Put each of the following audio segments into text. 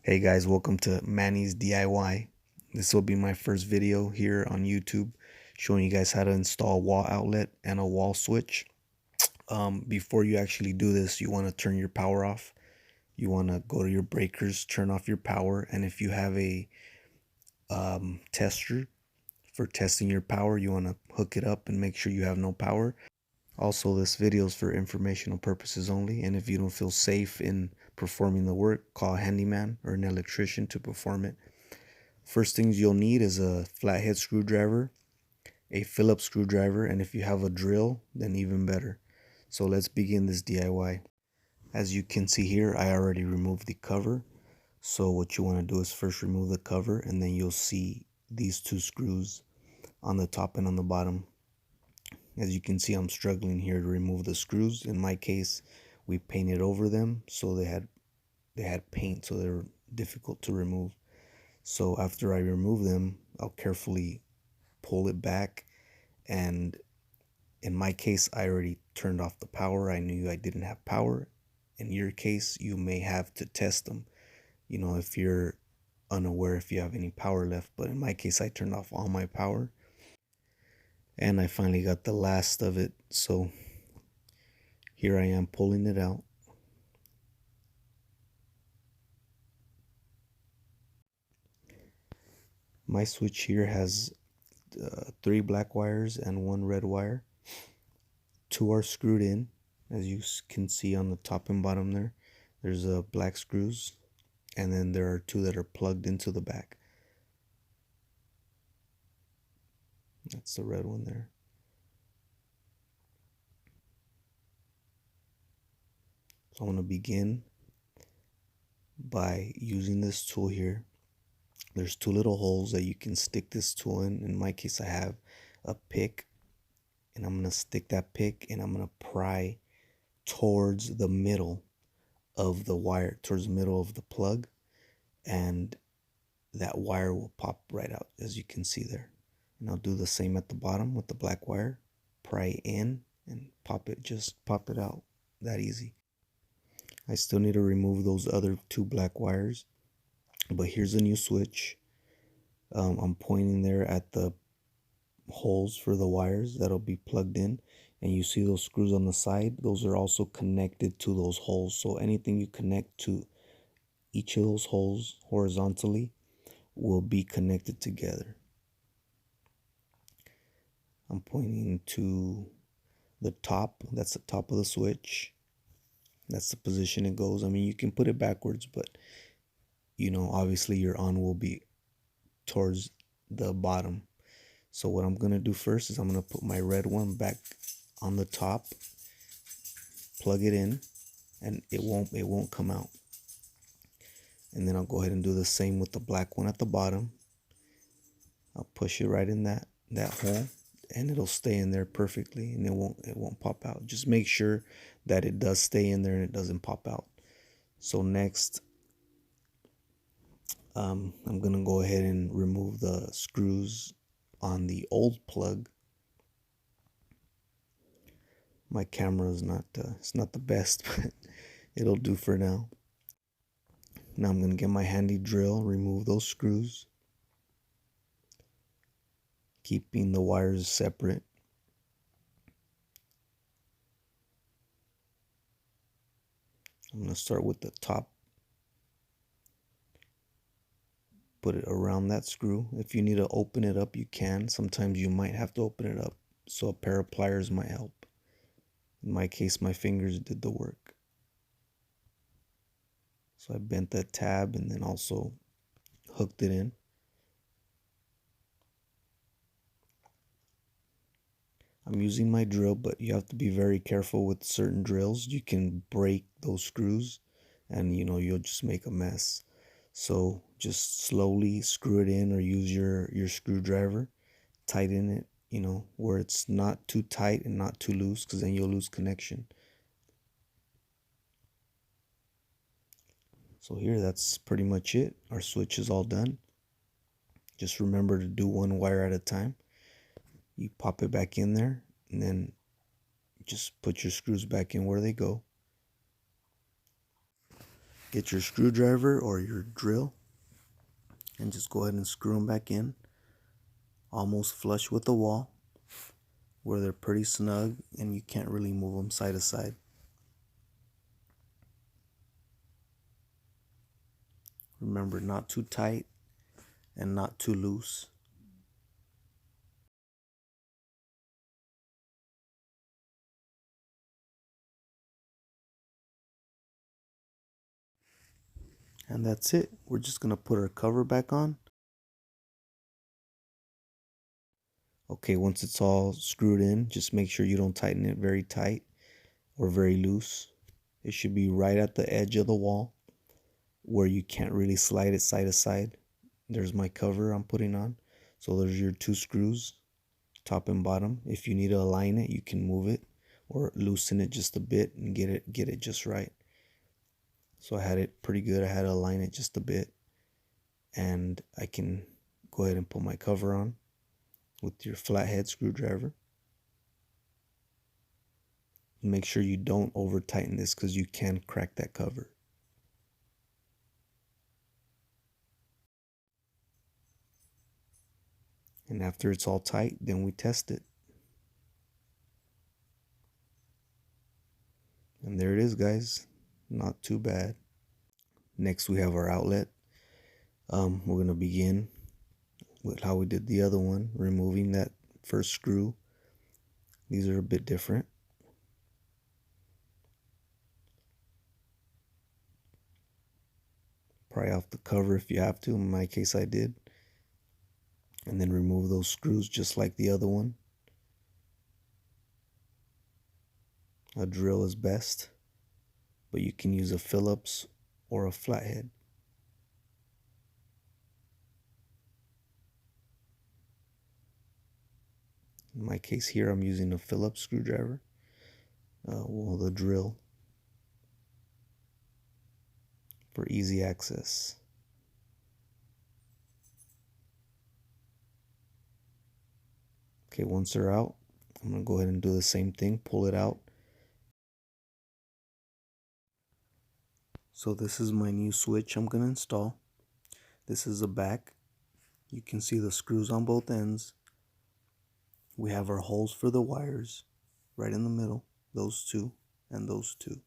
Hey guys, welcome to Manny's DIY. This will be my first video here on YouTube showing you guys how to install a wall outlet and a wall switch. Before you actually do this, you want to turn your power off. You want to go to your breakers, turn off your power, and if you have a tester for testing your power, you want to hook it up and make sure you have no power. Also, this video is for informational purposes only, and if you don't feel safe in performing the work, call a handyman or an electrician to perform it. First things you'll need is a flathead screwdriver, a Phillips screwdriver, and if you have a drill, then even better. So let's begin this DIY. As you can see here, I already removed the cover. So what you want to do is first remove the cover, and then you'll see these two screws on the top and on the bottom. As you can see, I'm struggling here to remove the screws. In my case, we painted over them, so they had paint, so they were difficult to remove. So after I remove them, I'll carefully pull it back, and in my case, I already turned off the power. I knew I didn't have power. In your case, you may have to test them, if you're unaware if you have any power left. But in my case, I turned off all my power, and I finally got the last of it. So here I am pulling it out. My switch here has 3 black wires and 1 red wire. 2 are screwed in, as you can see on the top and bottom there. There's black screws, and then there are 2 that are plugged into the back. That's the red one there. So I'm going to begin by using this tool here. There's 2 little holes that you can stick this tool in. In my case, I have a pick, and I'm going to stick that pick, and I'm going to pry towards the middle of the wire, towards the middle of the plug, and that wire will pop right out, as you can see there. And I'll do the same at the bottom with the black wire. Pry in and pop it out. That easy. I still need to remove those other 2 black wires, but here's a new switch. I'm pointing there at the holes for the wires that'll be plugged in, and you see those screws on the side. Those are also connected to those holes. So anything you connect to each of those holes horizontally will be connected together. I'm pointing to the top. That's the top of the switch. That's the position it goes. I mean, you can put it backwards, but obviously your on will be towards the bottom. So what I'm going to do first is I'm going to put my red one back on the top, plug it in, and it won't come out. And then I'll go ahead and do the same with the black one at the bottom. I'll push it right in that hole, and it'll stay in there perfectly, and it won't pop out. Just make sure that it does stay in there and it doesn't pop out. So next, I'm gonna go ahead and remove the screws on the old plug. My camera is it's not the best, but it'll do for now. Now I'm gonna get my handy drill, remove those screws, keeping the wires separate. I'm going to start with the top, put it around that screw. If you need to open it up, you can. Sometimes you might have to open it up, so a pair of pliers might help. In my case, my fingers did the work. So I bent that tab and then also hooked it in. I'm using my drill, but you have to be very careful with certain drills. You can break those screws and you'll just make a mess. So just slowly screw it in, or use your screwdriver, tighten it, where it's not too tight and not too loose, because then you'll lose connection. So here, that's pretty much it. Our switch is all done. Just remember to do one wire at a time. You pop it back in there, and then just put your screws back in where they go. Get your screwdriver or your drill and just go ahead and screw them back in, almost flush with the wall, where they're pretty snug and you can't really move them side to side. Remember, not too tight and not too loose. And that's it. We're just going to put our cover back on. Okay, once it's all screwed in, just make sure you don't tighten it very tight or very loose. It should be right at the edge of the wall where you can't really slide it side to side. There's my cover I'm putting on. So there's your two screws, top and bottom. If you need to align it, you can move it or loosen it just a bit and get it just right. So I had it pretty good. I had to align it just a bit, and I can go ahead and put my cover on with your flathead screwdriver. Make sure you don't over tighten this because you can crack that cover. And after it's all tight, then we test it. And there it is, guys. Not too bad. Next we have our outlet. We're going to begin with how we did the other one, removing that first screw. These are a bit different. Pry off the cover if you have to. In my case, I did. And then remove those screws just like the other one. A drill is best, but you can use a Phillips or a flathead. In my case here, I'm using a Phillips screwdriver, the drill, for easy access. Okay, once they're out, I'm going to go ahead and do the same thing, pull it out. So this is my new switch I'm going to install. This is the back. You can see the screws on both ends. We have our holes for the wires right in the middle, those two and those two.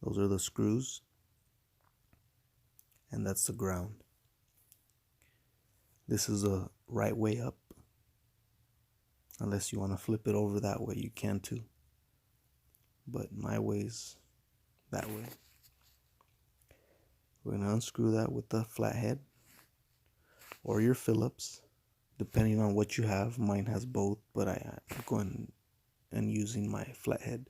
Those are the screws, and that's the ground. This is a right way up. Unless you want to flip it over that way, you can too. But my way's that way. We're going to unscrew that with the flathead or your Phillips, depending on what you have. Mine has both, but I'm going and using my flathead.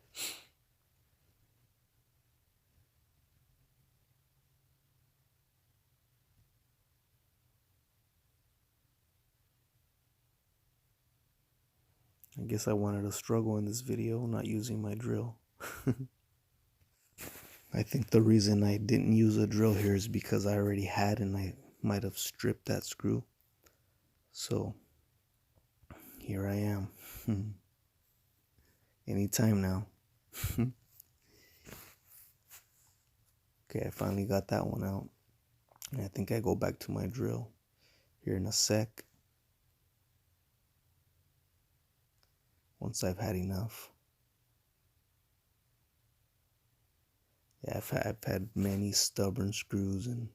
I guess I wanted to struggle in this video, not using my drill. I think the reason I didn't use a drill here is because I already had, and I might have stripped that screw. So here I am. Anytime now. Okay, I finally got that one out. And I think I go back to my drill here in a sec. Once I've had enough. Yeah, I've had many stubborn screws, and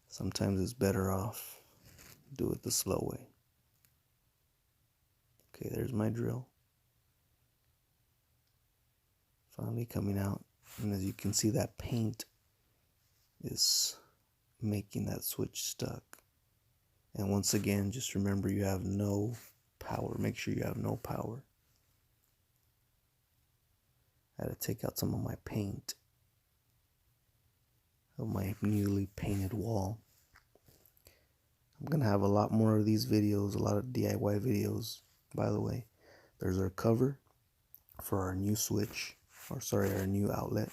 sometimes it's better off do it the slow way. Okay, there's my drill. Finally coming out. And as you can see, that paint is making that switch stuck. And once again, just remember you have no power. Make sure you have no power. I had to take out some of my paint of my newly painted wall. I'm gonna have a lot more of these videos, a lot of DIY videos. By the way, there's our cover for our new switch, or sorry, our new outlet.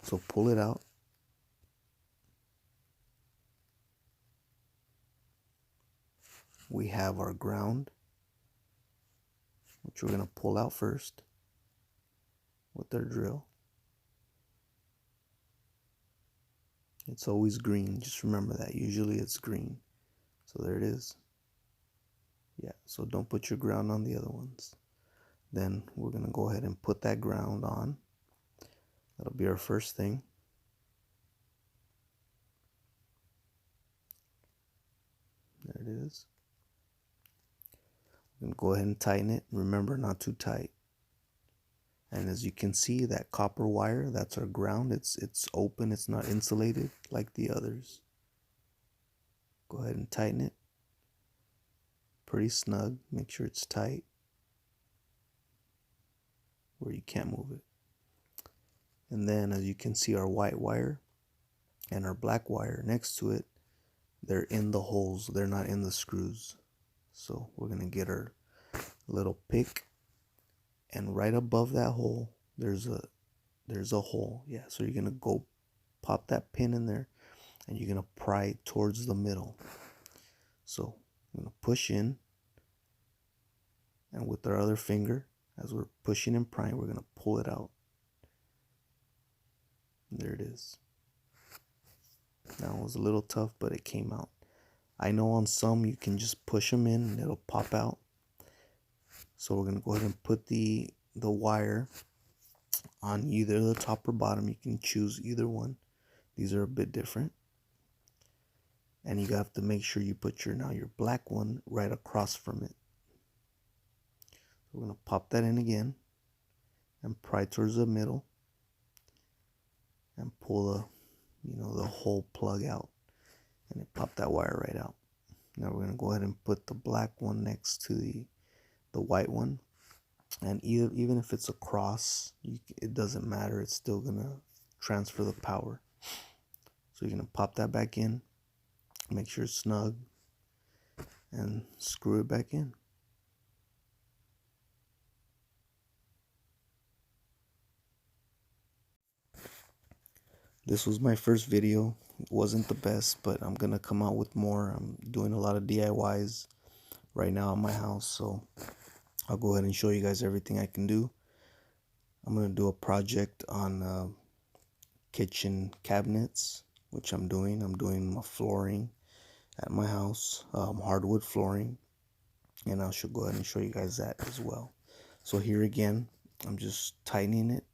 So pull it out. We have our ground, which we're gonna pull out first with our drill. It's always green. Just remember that. Usually it's green. So there it is. Yeah, so don't put your ground on the other ones. Then we're going to go ahead and put that ground on. That'll be our first thing. There it is. We're going to go ahead and tighten it. Remember, not too tight. And as you can see, that copper wire, that's our ground. It's open. It's not insulated like the others. Go ahead and tighten it. Pretty snug. Make sure it's tight where you can't move it. And then as you can see, our white wire and our black wire next to it, they're in the holes. They're not in the screws. So we're going to get our little pick, and right above that hole, there's a hole. Yeah, so you're going to go pop that pin in there, and you're going to pry towards the middle. So I'm going to push in, and with our other finger, as we're pushing and prying, we're going to pull it out. There it is. That was a little tough, but it came out. I know on some you can just push them in and it'll pop out. So we're going to go ahead and put the wire on either the top or bottom. You can choose either one. These are a bit different. And you have to make sure you put your black one right across from it. We're going to pop that in again and pry towards the middle and pull the whole plug out, and it popped that wire right out. Now we're going to go ahead and put the black one next to the white one, and even if it's across, it doesn't matter. It's still going to transfer the power. So you're going to pop that back in, make sure it's snug, and screw it back in. This was my first video. It wasn't the best, but I'm gonna come out with more. I'm doing a lot of DIYs right now in my house, so I'll go ahead and show you guys everything I can do. I'm gonna do a project on kitchen cabinets, which I'm doing. I'm doing my flooring at my house, hardwood flooring, and I should go ahead and show you guys that as well. So here again, I'm just tightening it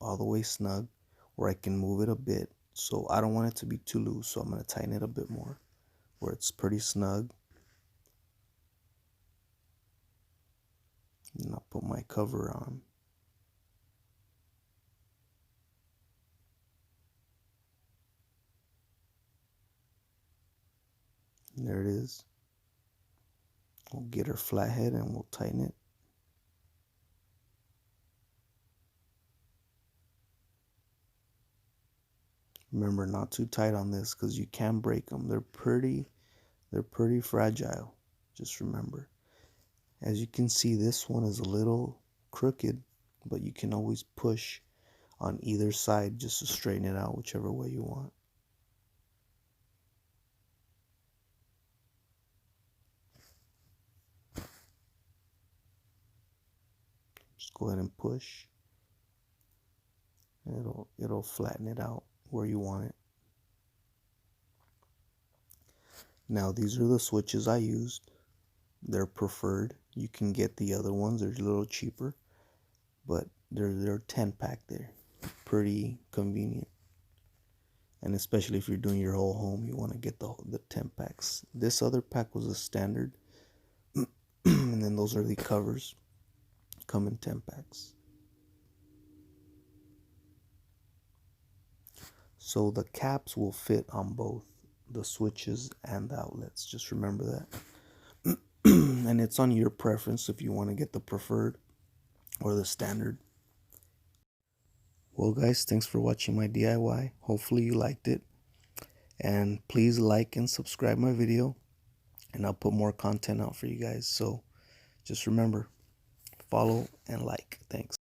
all the way snug where I can move it a bit. So I don't want it to be too loose, so I'm going to tighten it a bit more where it's pretty snug. And I'll put my cover on. And there it is. We'll get our flathead and we'll tighten it. Remember, not too tight on this because you can break them. They're pretty fragile. Just remember. As you can see, this one is a little crooked, but you can always push on either side just to straighten it out whichever way you want. Just go ahead and push, and it'll flatten it out where you want it. Now these are the switches I used. They're preferred. You can get the other ones. They're a little cheaper, but they're 10-pack there. Pretty convenient. And especially if you're doing your whole home, you want to get the 10 packs. This other pack was a standard. And then those are the covers. Come in 10 packs. So the caps will fit on both the switches and the outlets. Just remember that. And it's on your preference if you want to get the preferred or the standard. Well guys, thanks for watching my DIY. Hopefully you liked it. And please like and subscribe my video, and I'll put more content out for you guys. So just remember, follow and like. Thanks.